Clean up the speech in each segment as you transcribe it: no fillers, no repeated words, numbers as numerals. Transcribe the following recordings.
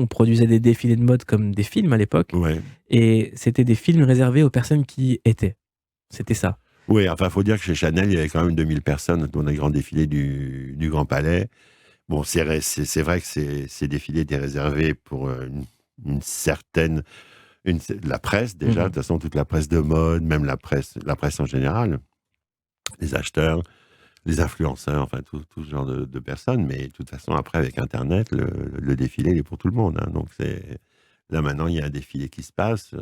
On produisait des défilés de mode comme des films à l'époque Ouais. et c'était des films réservés aux personnes qui y étaient. C'était ça. Oui, enfin, il faut dire que chez Chanel, il y avait quand même 2000 personnes dans les grands défilés du Grand Palais. Bon, c'est vrai que ces défilés étaient réservés pour une certaine... la presse, déjà. De Mmh. toute façon, toute la presse de mode, même la presse en général, les acheteurs, les influenceurs, enfin, tout ce genre de personnes. Mais de toute façon, après, avec Internet, le défilé, il est pour tout le monde, hein. Donc, là, maintenant, il y a un défilé qui se passe.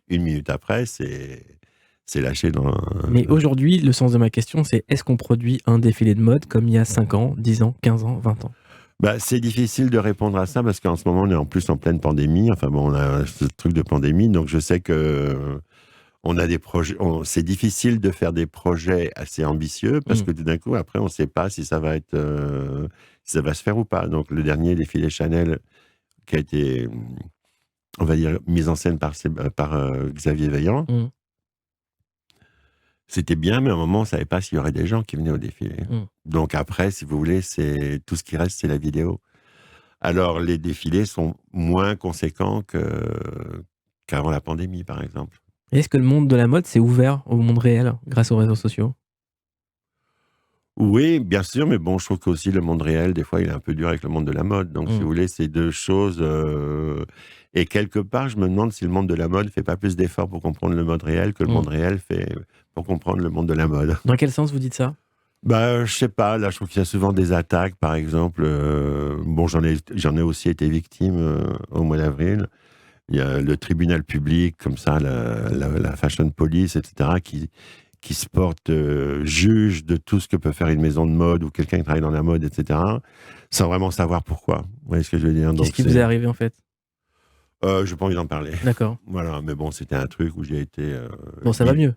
Une minute après, c'est lâché dans... Mais aujourd'hui, le sens de ma question, c'est est-ce qu'on produit un défilé de mode comme il y a 5 ans, 10 ans, 15 ans, 20 ans? Bah, c'est difficile de répondre à ça parce qu'en ce moment, on est en plus en pleine pandémie. Enfin bon, on a ce truc de pandémie. Donc, je sais que on a des projets. C'est difficile de faire des projets assez ambitieux parce Mmh. que tout d'un coup, après, on ne sait pas si ça va être, si ça va se faire ou pas. Donc, le dernier défilé Chanel qui a été, on va dire, mis en scène par Xavier Vaillant, Mmh. c'était bien, mais à un moment, on ne savait pas s'il y aurait des gens qui venaient au défilé. Mmh. Donc après, si vous voulez, c'est tout ce qui reste, c'est la vidéo. Alors, les défilés sont moins conséquents qu'avant la pandémie, par exemple. Est-ce que le monde de la mode s'est ouvert au monde réel grâce aux réseaux sociaux? Oui, bien sûr, mais bon, je trouve qu'aussi le monde réel, des fois, il est un peu dur avec le monde de la mode. Donc, si Mmh. vous voulez, c'est deux choses. Et quelque part, je me demande si le monde de la mode fait pas plus d'efforts pour comprendre le monde réel que le Mmh. monde réel fait pour comprendre le monde de la mode. Dans quel sens vous dites ça? Bah, je sais pas. Là, je trouve qu'il y a souvent des attaques, par exemple. Bon, j'en ai aussi été victime au mois d'avril. Il y a le tribunal public, comme ça, la fashion police, etc., qui se porte juge de tout ce que peut faire une maison de mode ou quelqu'un qui travaille dans la mode, etc., sans vraiment savoir pourquoi. Vous voyez ce que je veux dire? Qu'est-ce Donc, qui vous est arrivé en fait? j'ai pas envie d'en parler. D'accord. Voilà, mais bon, c'était un truc où j'ai été... Bon, ça va mieux.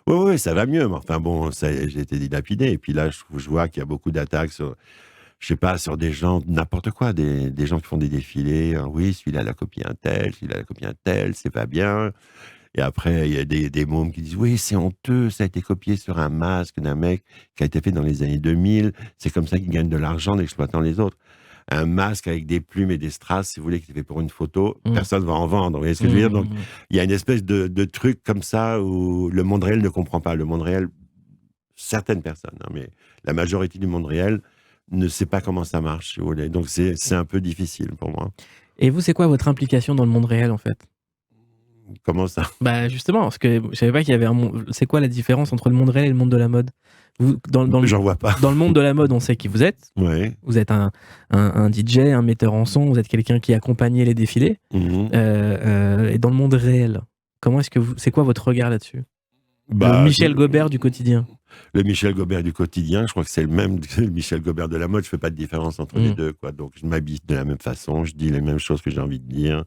Oui, oui, ça va mieux, mais enfin bon, j'ai été dilapidé. Et puis là, je vois qu'il y a beaucoup d'attaques sur, je sais pas, sur des gens, n'importe quoi, des gens qui font des défilés. Oui, celui-là, l'a copié un tel, celui-là, l'a copié un tel, c'est pas bien. Et après, il y a des mômes qui disent oui, c'est honteux, ça a été copié sur un masque d'un mec qui a été fait dans les années 2000. C'est comme ça qu'ils gagnent de l'argent en exploitant les autres. Un masque avec des plumes et des strass, si vous voulez, qui est fait pour une photo, Mmh. personne va en vendre. Vous voyez ce que je veux dire? Donc, Mmh. il y a une espèce de truc comme ça où le monde réel ne comprend pas. Le monde réel, certaines personnes, hein, mais la majorité du monde réel ne sait pas comment ça marche, si vous voulez. Donc, c'est un peu difficile pour moi. Et vous, c'est quoi votre implication dans le monde réel en fait? Comment ça? Bah, justement, parce que je savais pas qu'il y avait un monde. C'est quoi la différence entre le monde réel et le monde de la mode? Vous, J'en vois pas. dans le monde de la mode, on sait qui vous êtes. Ouais. Vous êtes un DJ, un metteur en son, vous êtes quelqu'un qui accompagnait les défilés. Mhm. Et dans le monde réel, comment est-ce que vous, c'est quoi votre regard là-dessus? Le Bah, Michel Gobert du quotidien. le Michel Gobert du quotidien, je crois que c'est le même que le Michel Gobert de la mode. Je fais pas de différence entre les Mmh. deux, quoi. Donc, je m'habille de la même façon, je dis les mêmes choses que j'ai envie de dire,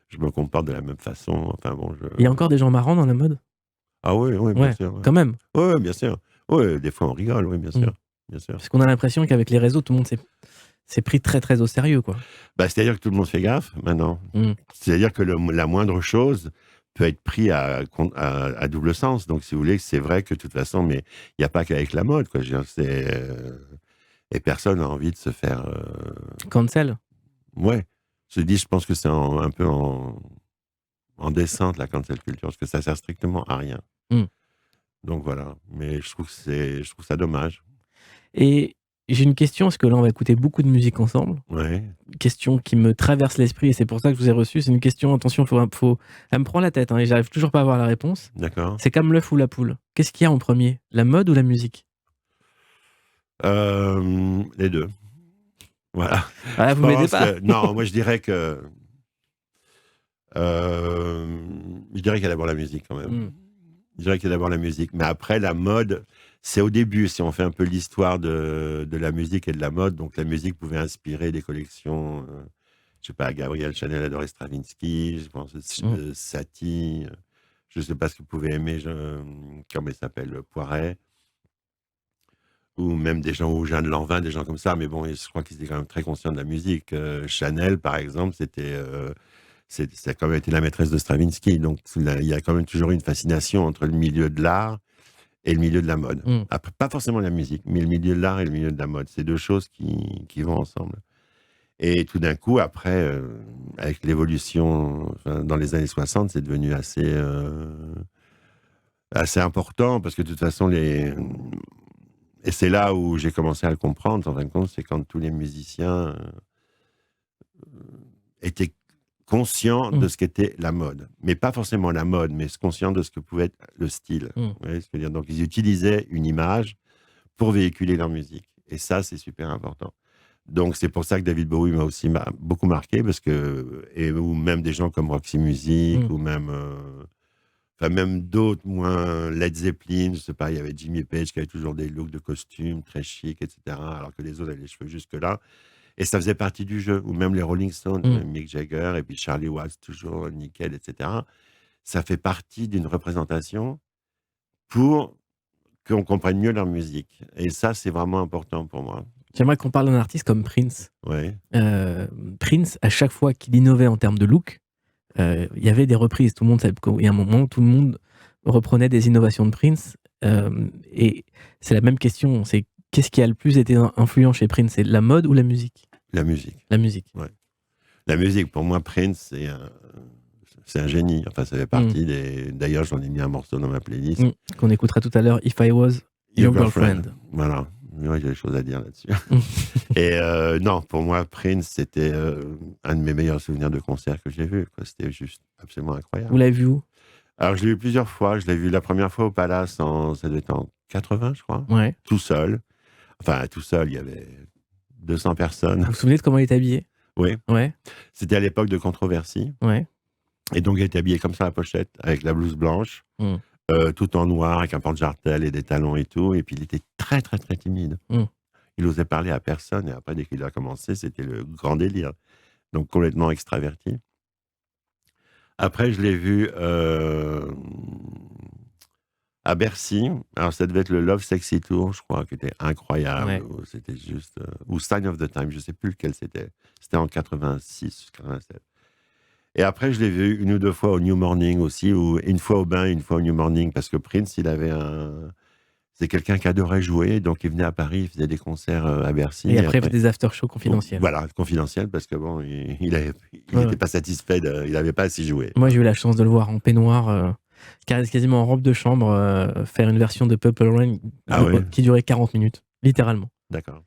je me comporte de la même façon. Enfin bon, Il y a encore des gens marrants dans la mode? ah oui, oui, bien Ouais, sûr. Ouais. quand même. Ouais, ouais, bien sûr. Ouais, des fois on rigole, oui, bien Mmh. sûr. Bien sûr. Parce qu'on a l'impression qu'avec les réseaux, tout le monde s'est pris très très au sérieux, quoi. Bah, c'est-à-dire que tout le monde fait gaffe maintenant. Mmh. C'est-à-dire que la moindre chose peut être pris à double sens. Donc, si vous voulez, c'est vrai que de toute façon, mais il n'y a pas qu'avec la mode, quoi. Je veux dire, et personne n'a envie de se faire. Cancel. Ouais. Je dis, je pense que c'est un peu en descente, la cancel culture, parce que ça sert strictement à rien. Mmh. Donc voilà. Mais je trouve ça dommage. Et j'ai une question, parce que là, on va écouter beaucoup de musique ensemble. Ouais. Question qui me traverse l'esprit, et c'est pour ça que je vous ai reçu. C'est une question, attention, elle me prend la tête, hein, et j'arrive toujours pas à avoir la réponse. D'accord. C'est comme l'œuf ou la poule. Qu'est-ce qu'il y a en premier? La mode ou la musique? Les deux. Voilà. Ah, Je vous m'aidez pense pas. que non, moi je dirais que je dirais qu'il y a d'abord la musique quand même. Mmh. Je dirais qu'il y a d'abord la musique, mais après la mode, c'est au début. Si on fait un peu l'histoire de la musique et de la mode, donc la musique pouvait inspirer des collections. Je sais pas, Gabrielle Chanel adorait Stravinsky, je pense Mmh. Satie. Je sais pas ce que vous pouvez aimer, comment il s'appelle, Poiret. Ou même des gens, ou Jeanne Lanvin, des gens comme ça, mais bon, je crois qu'ils étaient quand même très conscients de la musique. Chanel, par exemple, ça a quand même été la maîtresse de Stravinsky, donc il y a quand même toujours une fascination entre le milieu de l'art et le milieu de la mode. Mmh. Après, pas forcément la musique, mais le milieu de l'art et le milieu de la mode, c'est deux choses qui vont ensemble. Et tout d'un coup, après, avec l'évolution, enfin, dans les années 60, c'est devenu assez important parce que de toute façon, et c'est là où j'ai commencé à le comprendre, en fin de compte, c'est quand tous les musiciens étaient conscients de ce qu'était la mode. Mais pas forcément la mode, mais conscients de ce que pouvait être le style. Vous voyez ce que je veux dire? Donc, ils utilisaient une image pour véhiculer leur musique. Et ça, c'est super important. Donc, c'est pour ça que David Bowie m'a aussi beaucoup marqué, ou même des gens comme Roxy Music, ou même, enfin, même d'autres, moins Led Zeppelin, je sais pas, il y avait Jimmy Page qui avait toujours des looks de costume très chic, etc., alors que les autres avaient les cheveux jusque-là. Et ça faisait partie du jeu, ou même les Rolling Stones, Mick Jagger, et puis Charlie Watts, toujours nickel, etc. Ça fait partie d'une représentation pour qu'on comprenne mieux leur musique. Et ça, c'est vraiment important pour moi. J'aimerais qu'on parle d'un artiste comme Prince. Ouais. Prince, à chaque fois qu'il innovait en termes de look, il y avait des reprises. Tout le monde, il y a un moment où tout le monde reprenait des innovations de Prince. Et c'est la même question. C'est qu'est-ce qui a le plus été influent chez Prince? C'est la mode ou la musique? La musique. La musique. Ouais. La musique, pour moi, Prince, c'est un génie. Enfin, ça fait partie des... D'ailleurs, j'en ai mis un morceau dans ma playlist. Qu'on écoutera tout à l'heure, If I Was Your Girlfriend. Voilà. Ouais, j'ai des choses à dire là-dessus. Et non, pour moi, Prince, c'était un de mes meilleurs souvenirs de concert que j'ai vu. C'était juste absolument incroyable. Vous l'avez vu où? Alors, je l'ai vu plusieurs fois. Je l'ai vu la première fois au Palace, ça devait être en 80, je crois. Ouais. Tout seul. Enfin, tout seul, il y avait 200 personnes. Vous vous souvenez de comment il était habillé? Oui. Ouais. C'était à l'époque de Controversie. Ouais. Et donc, il était habillé comme ça à la pochette, avec la blouse blanche, tout en noir, avec un porte-jartel et des talons et tout. Et puis, il était très, très, très timide. Il n'osait parler à personne. Et après, dès qu'il a commencé, c'était le grand délire. Donc, complètement extraverti. Après, je l'ai vu à Bercy. Alors, ça devait être le Love Sexy Tour, je crois, qui était incroyable. Ouais. C'était juste... ou Sign of the Time, je ne sais plus lequel c'était. C'était en 86, 87. Et après, je l'ai vu une ou deux fois au New Morning aussi, ou une fois au bain, une fois au New Morning, parce que Prince, c'est quelqu'un qui adorait jouer, donc il venait à Paris, il faisait des concerts à Bercy. Et après, il faisait des after-shows confidentiels. Voilà, confidentiels, parce que bon, il n'était pas satisfait, il n'avait pas assez joué. Moi, j'ai eu la chance de le voir en peignoir, quasiment en robe de chambre, faire une version de Purple Rain qui durait 40 minutes, littéralement. D'accord.